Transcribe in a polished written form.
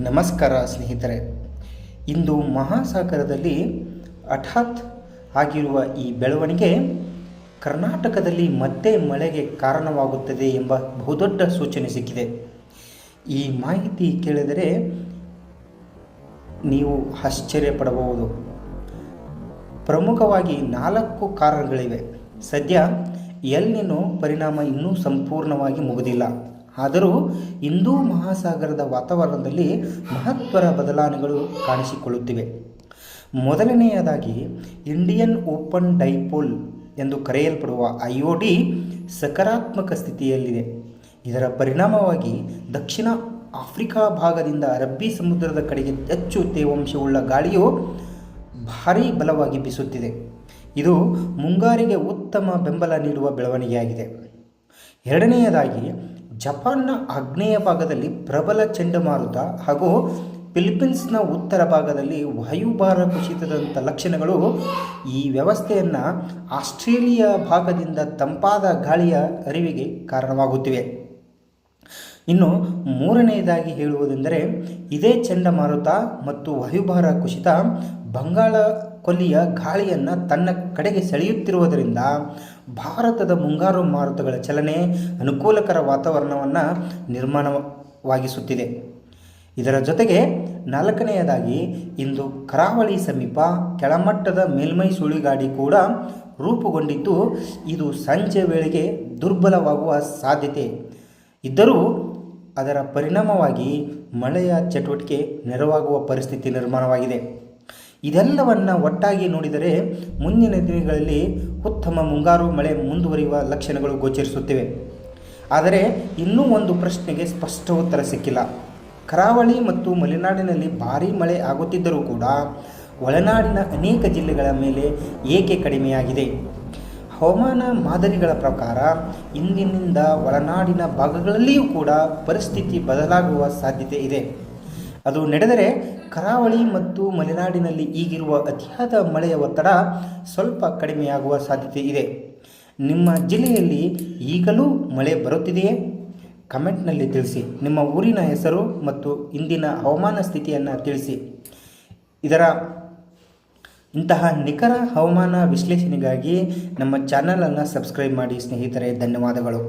ನಮಸ್ಕಾರ ಸ್ನೇಹಿತರೆ. ಇಂದು ಮಹಾಸಾಗರದಲ್ಲಿ ಹಠಾತ್ ಆಗಿರುವ ಈ ಬೆಳವಣಿಗೆ ಕರ್ನಾಟಕದಲ್ಲಿ ಮತ್ತೆ ಮಳೆಗೆ ಕಾರಣವಾಗುತ್ತದೆ ಎಂಬ ಬಹುದೊಡ್ಡ ಸೂಚನೆ ಸಿಕ್ಕಿದೆ. ಈ ಮಾಹಿತಿ ಕೇಳಿದರೆ ನೀವು ಆಶ್ಚರ್ಯಪಡಬಹುದು. ಪ್ರಮುಖವಾಗಿ 4 ಕಾರಣಗಳಿವೆ. ಸದ್ಯ ಎಲ್ ನಿನೋ ಪರಿಣಾಮ ಇನ್ನೂ ಸಂಪೂರ್ಣವಾಗಿ ಮುಗಿದಿಲ್ಲ. ಆದರೂ ಹಿಂದೂ ಮಹಾಸಾಗರದ ವಾತಾವರಣದಲ್ಲಿ ಮಹತ್ವದ ಬದಲಾವಣೆಗಳು ಕಾಣಿಸಿಕೊಳ್ಳುತ್ತಿವೆ. ಮೊದಲನೆಯದಾಗಿ ಇಂಡಿಯನ್ ಓಪನ್ ಡೈಪೋಲ್ ಎಂದು ಕರೆಯಲ್ಪಡುವ IOD ಸಕಾರಾತ್ಮಕ ಸ್ಥಿತಿಯಲ್ಲಿದೆ. ಇದರ ಪರಿಣಾಮವಾಗಿ ದಕ್ಷಿಣ ಆಫ್ರಿಕಾ ಭಾಗದಿಂದ ಅರಬ್ಬಿ ಸಮುದ್ರದ ಕಡೆಗೆ ಹೆಚ್ಚು ತೇವಾಂಶವುಳ್ಳ ಗಾಳಿಯು ಭಾರೀ ಬಲವಾಗಿ ಬೀಸುತ್ತಿದೆ. ಇದು ಮುಂಗಾರಿಗೆ ಉತ್ತಮ ಬೆಂಬಲ ನೀಡುವ ಬೆಳವಣಿಗೆಯಾಗಿದೆ. ಎರಡನೆಯದಾಗಿ ಜಪಾನ್ನ ಆಗ್ನೇಯ ಭಾಗದಲ್ಲಿ ಪ್ರಬಲ ಚಂಡಮಾರುತ ಹಾಗೂ ಫಿಲಿಪೀನ್ಸ್ನ ಉತ್ತರ ಭಾಗದಲ್ಲಿ ವಾಯುಭಾರ ಕುಸಿತದಂಥ ಲಕ್ಷಣಗಳು ಈ ವ್ಯವಸ್ಥೆಯನ್ನು ಆಸ್ಟ್ರೇಲಿಯಾ ಭಾಗದಿಂದ ತಂಪಾದ ಗಾಳಿಯ ಹರಿವಿಗೆ ಕಾರಣವಾಗುತ್ತಿವೆ. ಇನ್ನು ಮೂರನೆಯದಾಗಿ ಹೇಳುವುದೆಂದರೆ ಇದೇ ಚಂಡಮಾರುತ ಮತ್ತು ವಾಯುಭಾರ ಕುಸಿತ ಬಂಗಾಳ ಕೊಲ್ಲಿಯ ಗಾಳಿಯನ್ನು ತನ್ನ ಕಡೆಗೆ ಸೆಳೆಯುತ್ತಿರುವುದರಿಂದ ಭಾರತದ ಮುಂಗಾರು ಮಾರುತಗಳ ಚಲನೆ ಅನುಕೂಲಕರ ವಾತಾವರಣವನ್ನು ನಿರ್ಮಾಣವಾಗಿಸುತ್ತಿದೆ. ಇದರ ಜೊತೆಗೆ ನಾಲ್ಕನೆಯದಾಗಿ ಇಂದು ಕರಾವಳಿ ಸಮೀಪ ಕೆಳಮಟ್ಟದ ಮೇಲ್ಮೈ ಸುಳಿಗಾಡಿ ಕೂಡ ರೂಪುಗೊಂಡಿದ್ದು ಇದು ಸಂಜೆ ವೇಳೆಗೆ ದುರ್ಬಲವಾಗುವ ಸಾಧ್ಯತೆ ಇದ್ದರೂ ಅದರ ಪರಿಣಾಮವಾಗಿ ಮಳೆಯ ಚಟುವಟಿಕೆ ನೆರವಾಗುವ ಪರಿಸ್ಥಿತಿ ನಿರ್ಮಾಣವಾಗಿದೆ. ಇದೆಲ್ಲವನ್ನು ಒಟ್ಟಾಗಿ ನೋಡಿದರೆ ಮುಂದಿನ ದಿನಗಳಲ್ಲಿ ಉತ್ತಮ ಮುಂಗಾರು ಮಳೆ ಮುಂದುವರಿಯುವ ಲಕ್ಷಣಗಳು ಗೋಚರಿಸುತ್ತಿವೆ. ಆದರೆ ಇನ್ನೂ ಒಂದು ಪ್ರಶ್ನೆಗೆ ಸ್ಪಷ್ಟ ಉತ್ತರ ಸಿಕ್ಕಿಲ್ಲ. ಕರಾವಳಿ ಮತ್ತು ಮಲೆನಾಡಿನಲ್ಲಿ ಭಾರೀ ಮಳೆ ಆಗುತ್ತಿದ್ದರೂ ಕೂಡ ಒಳನಾಡಿನ ಅನೇಕ ಜಿಲ್ಲೆಗಳ ಮೇಲೆ ಏಕೆ ಕಡಿಮೆಯಾಗಿದೆ? ಹವಾಮಾನ ಮಾದರಿಗಳ ಪ್ರಕಾರ ಇಂದಿನಿಂದ ಒಳನಾಡಿನ ಭಾಗಗಳಲ್ಲಿಯೂ ಕೂಡ ಪರಿಸ್ಥಿತಿ ಬದಲಾಗುವ ಸಾಧ್ಯತೆ ಇದೆ. ಅದು ನಡೆದರೆ ಕರಾವಳಿ ಮತ್ತು ಮಲೆನಾಡಿನಲ್ಲಿ ಈಗಿರುವ ಅತಿಯಾದ ಮಳೆಯ ಒತ್ತಡ ಸ್ವಲ್ಪ ಕಡಿಮೆಯಾಗುವ ಸಾಧ್ಯತೆ ಇದೆ. ನಿಮ್ಮ ಜಿಲ್ಲೆಯಲ್ಲಿ ಈಗಲೂ ಮಳೆ ಬರುತ್ತಿದೆಯೇ? ಕಮೆಂಟ್ನಲ್ಲಿ ತಿಳಿಸಿ. ನಿಮ್ಮ ಊರಿನ ಹೆಸರು ಮತ್ತು ಇಂದಿನ ಹವಾಮಾನ ಸ್ಥಿತಿಯನ್ನು ತಿಳಿಸಿ. ಇಂತಹ ನಿಖರ ಹವಾಮಾನ ವಿಶ್ಲೇಷಣೆಗಾಗಿ ನಮ್ಮ ಚಾನಲನ್ನು ಸಬ್ಸ್ಕ್ರೈಬ್ ಮಾಡಿ ಸ್ನೇಹಿತರೆ. ಧನ್ಯವಾದಗಳು.